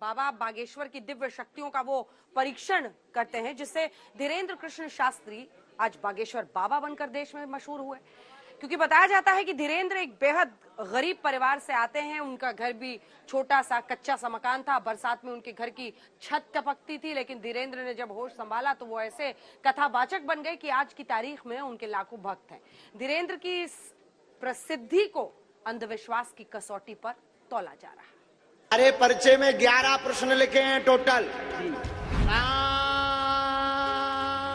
बाबा बागेश्वर की दिव्य शक्तियों का वो परीक्षण करते हैं, जिससे धीरेन्द्र कृष्ण शास्त्री आज बागेश्वर बाबा बनकर देश में मशहूर हुए। क्योंकि बताया जाता है कि धीरेन्द्र एक बेहद गरीब परिवार से आते हैं। उनका घर भी छोटा सा कच्चा सा मकान था। बरसात में उनके घर की छत टपकती थी, लेकिन धीरेन्द्र ने जब होश संभाला तो वो ऐसे कथावाचक बन गए कि आज की तारीख में उनके लाखों भक्त हैं। धीरेन्द्र की इस प्रसिद्धि को अंधविश्वास की कसौटी पर तौला जा रहा है। अरे पर्चे में 11 प्रश्न लिखे हैं टोटल।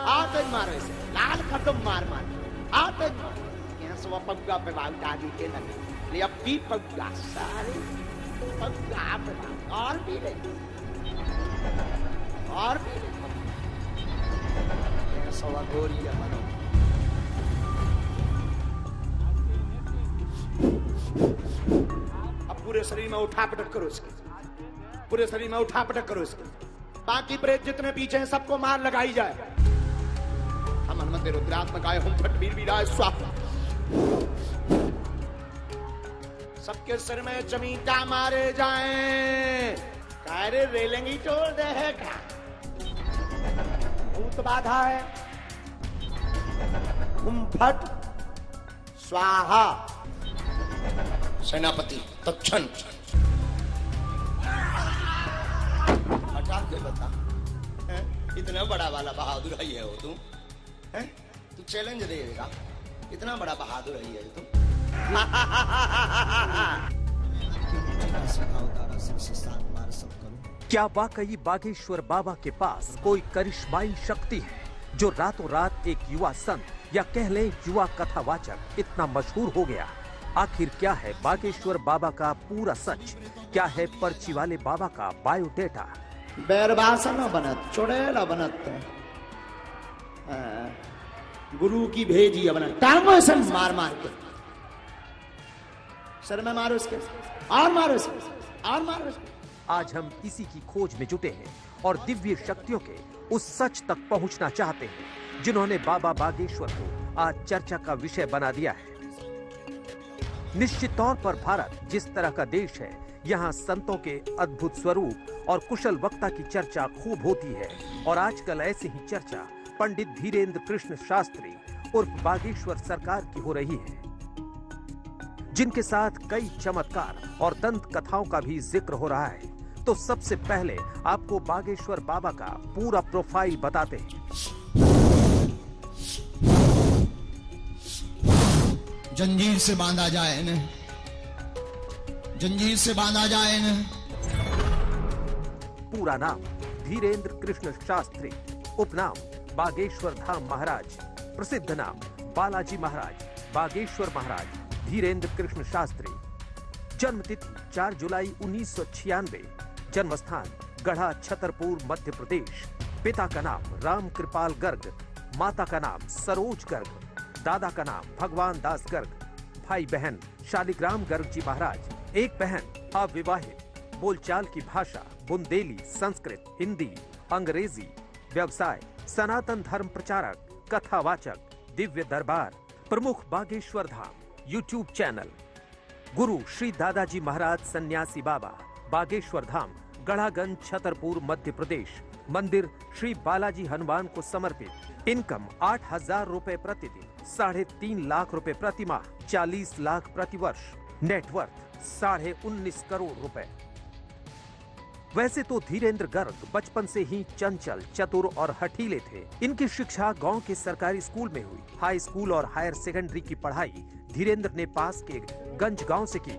आते मारो इसे, लाल खत्म मार आते सवा पग्गा पे दादी के नगे ले अब भी पग्गा सारे पग्गा पे और भी ले सवा गोरिया मनो। अब पूरे शरीर में उठा पटक करो इसके, पूरे शरीर में उठा पटक करो इसके। बाकी प्रेत जितने पीछे हैं सबको मार लगाई जाए। हम हनुमते रुद्रात्मक आए हम फट वीर वीराय स्वाहा। सबके सिर में चमीटा मारे जाएं। कायरे रेलेंगी तोड़ दे है का भूत बाधा है। फट स्वाहा। सेनापति तत्क्षण हटा के बता, इतना बड़ा वाला बहादुर है ये हो तुम? तू चैलेंज देगा? इतना बड़ा बहादुर है तुम? क्या वाकई बागेश्वर बाबा के पास कोई करिश्माई शक्ति है जो रातों रात एक युवा संत या कह लें युवा कथावाचक इतना मशहूर हो गया? आखिर क्या है बागेश्वर बाबा का पूरा सच? क्या है पर्ची वाले बाबा का बायोडेटा? बैरबासन बनत चुड़ैल बनत गुरु की भेजी बनत टांगों से मार मार के सर में मारो इसके और मारो इसके और मारो इसके। आज हम इसी की खोज में जुटे हैं और दिव्य शक्तियों के उस सच तक पहुंचना चाहते हैं जिन्होंने बाबा बागेश्वर को आज चर्चा का विषय बना दिया है। निश्चित तौर पर भारत जिस तरह का देश है, यहाँ संतों के अद्भुत स्वरूप और कुशल वक्ता की चर्चा खूब होती है। और आजकल ऐसी ही चर्चा पंडित धीरेन्द्र कृष्ण शास्त्री उर्फ बागेश्वर सरकार की हो रही है, जिनके साथ कई चमत्कार और दंत कथाओं का भी जिक्र हो रहा है। तो सबसे पहले आपको बागेश्वर बाबा का पूरा प्रोफाइल बताते हैं। जंजीर से बांधा जाए न, जंजीर से बांधा जाए न। पूरा नाम धीरेन्द्र कृष्ण शास्त्री, उपनाम बागेश्वर धाम महाराज, प्रसिद्ध नाम बालाजी महाराज, बागेश्वर महाराज धीरेन्द्र कृष्ण शास्त्री। जन्म तिथि 4 जुलाई 1996। जन्म स्थान गढ़ा छतरपुर मध्य प्रदेश। पिता का नाम राम कृपाल गर्ग, माता का नाम सरोज गर्ग, दादा का नाम भगवान दास गर्ग। भाई बहन शालिग्राम गर्ग जी महाराज। एक बहन अविवाहित। बोलचाल की भाषा बुंदेली, संस्कृत, हिंदी, अंग्रेजी। व्यवसाय सनातन धर्म प्रचारक, कथावाचक, दिव्य दरबार। प्रमुख बागेश्वर धाम यूट्यूब चैनल। गुरु श्री दादाजी महाराज सन्यासी बाबा, बागेश्वर धाम, गढ़ागंज, छतरपुर, मध्य प्रदेश। मंदिर श्री बालाजी हनुमान को समर्पित। इनकम 8,000 रुपए प्रतिदिन, 3.5 लाख रुपए प्रति माह, 40 लाख प्रतिवर्ष। नेटवर्थ 19.5 करोड़ रुपए। वैसे तो धीरेन्द्र गर्ग बचपन से ही चंचल, चतुर और हठीले थे। इनकी शिक्षा गांव के सरकारी स्कूल में हुई। हाई स्कूल और हायर सेकेंडरी की पढ़ाई धीरेन्द्र ने पास के गंज गांव से की।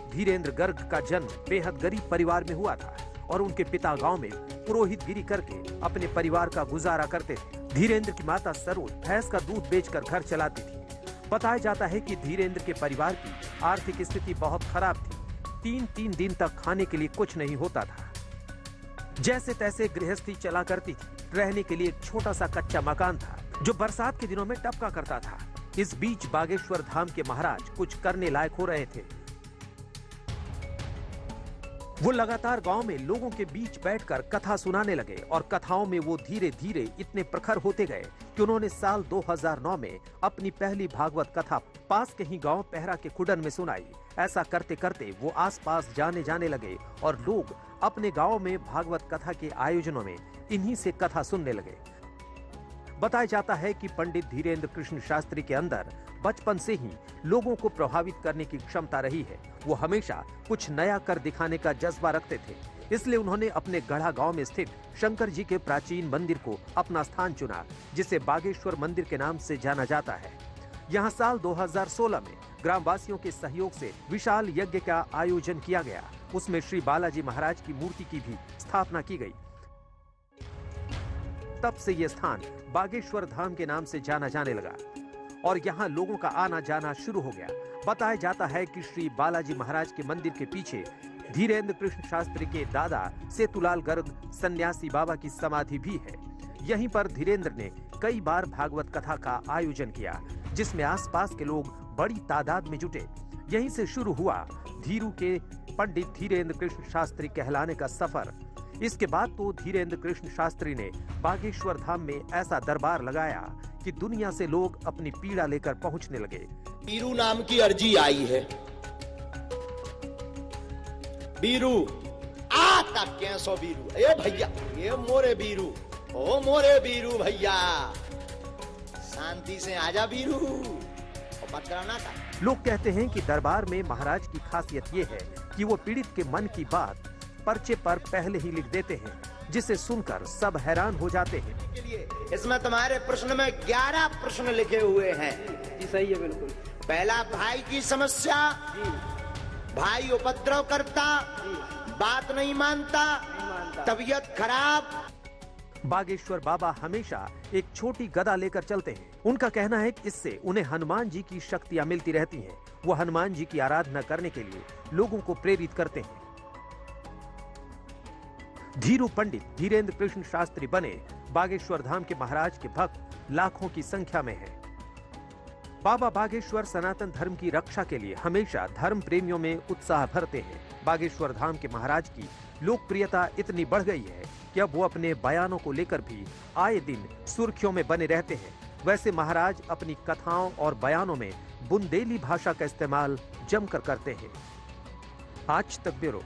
धीरेन्द्र गर्ग का जन्म बेहद गरीब परिवार में हुआ था और उनके पिता गांव में पुरोहितगिरी करके अपने परिवार का गुजारा करते थे। धीरेन्द्र की माता सरोज भैंस का दूध बेचकर घर चलाती थी। बताया जाता है कि धीरेन्द्र के परिवार की आर्थिक स्थिति बहुत खराब थी। 3 दिन तक खाने के लिए कुछ नहीं होता था। जैसे तैसे गृहस्थी चला करती थी। रहने के लिए एक छोटा सा कच्चा मकान था जो बरसात के दिनों में टपका करता था। इस बीच बागेश्वर धाम के महाराज कुछ करने लायक हो रहे थे। वो लगातार गांव में लोगों के बीच बैठकर कथा सुनाने लगे और कथाओं में वो धीरे धीरे इतने प्रखर होते गए कि उन्होंने साल 2009 में अपनी पहली भागवत कथा पास के ही गांव पहरा के कुडन में सुनाई। ऐसा करते करते वो आसपास जाने लगे और लोग अपने गांव में भागवत कथा के आयोजनों में इन्हीं से कथा सुनने लगे। बताया जाता है कि पंडित धीरेन्द्र कृष्ण शास्त्री के अंदर बचपन से ही लोगों को प्रभावित करने की क्षमता रही है। वो हमेशा कुछ नया कर दिखाने का जज्बा रखते थे, इसलिए उन्होंने अपने गढ़ा गांव में स्थित शंकर जी के प्राचीन मंदिर को अपना स्थान चुना, जिसे बागेश्वर मंदिर के नाम से जाना जाता है। यहाँ साल 2016 में ग्रामवासियों के सहयोग से विशाल यज्ञ का आयोजन किया गया। उसमें श्री बालाजी महाराज की मूर्ति की भी स्थापना की गई। तब से यह स्थान बागेश्वर धाम के नाम से जाना जाने लगा और यहाँ लोगों का आना जाना शुरू हो गया। बताया जाता है कि श्री बालाजी महाराज के मंदिर के पीछे धीरेन्द्र कृष्ण शास्त्री के दादा सेतुलाल गर्ग सन्यासी बाबा की समाधि भी है। यहीं पर धीरेन्द्र ने कई बार भागवत कथा का आयोजन किया, जिसमें आसपास के लोग बड़ी तादाद में जुटे। यहीं से शुरू हुआ धीरू के पंडित धीरेन्द्र कृष्ण शास्त्री कहलाने का सफर। इसके बाद तो धीरेन्द्र कृष्ण शास्त्री ने बागेश्वर धाम में ऐसा दरबार लगाया कि दुनिया से लोग अपनी पीड़ा लेकर पहुंचने लगे। बीरू नाम की अर्जी आई है। बीरू आता कैसो बीरू, ए भैया ये मोरे बीरू, ओ मोरे बीरू भैया, शांति से आजा बीरू, और बात कराना था। लोग कहते हैं कि दरबार में महाराज की खासियत ये है कि वो पीड़ित के मन की बात पर्चे पर पहले ही लिख देते हैं, जिसे सुनकर सब हैरान हो जाते हैं। इसमें तुम्हारे प्रश्न में 11 प्रश्न लिखे हुए हैं। जी सही है, बिल्कुल। पहला, भाई की समस्या, भाई उपद्रव करता, बात नहीं मानता, तबीयत खराब। बागेश्वर बाबा हमेशा एक छोटी गदा लेकर चलते हैं। उनका कहना है कि इससे उन्हें हनुमान जी की शक्तियां मिलती रहती हैं। वो हनुमान जी की आराधना करने के लिए लोगों को प्रेरित करते हैं। धीरू पंडित धीरेन्द्र कृष्ण शास्त्री बने बागेश्वर धाम के महाराज के भक्त लाखों की संख्या में हैं। बाबा बागेश्वर सनातन धर्म की रक्षा के लिए हमेशा धर्म प्रेमियों में उत्साह भरते हैं। बागेश्वर धाम के महाराज की लोकप्रियता इतनी बढ़ गई है कि अब वो अपने बयानों को लेकर भी आए दिन सुर्खियों में बने रहते हैं। वैसे महाराज अपनी कथाओं और बयानों में बुंदेली भाषा का इस्तेमाल जमकर करते हैं। आज तक ब्यूरो।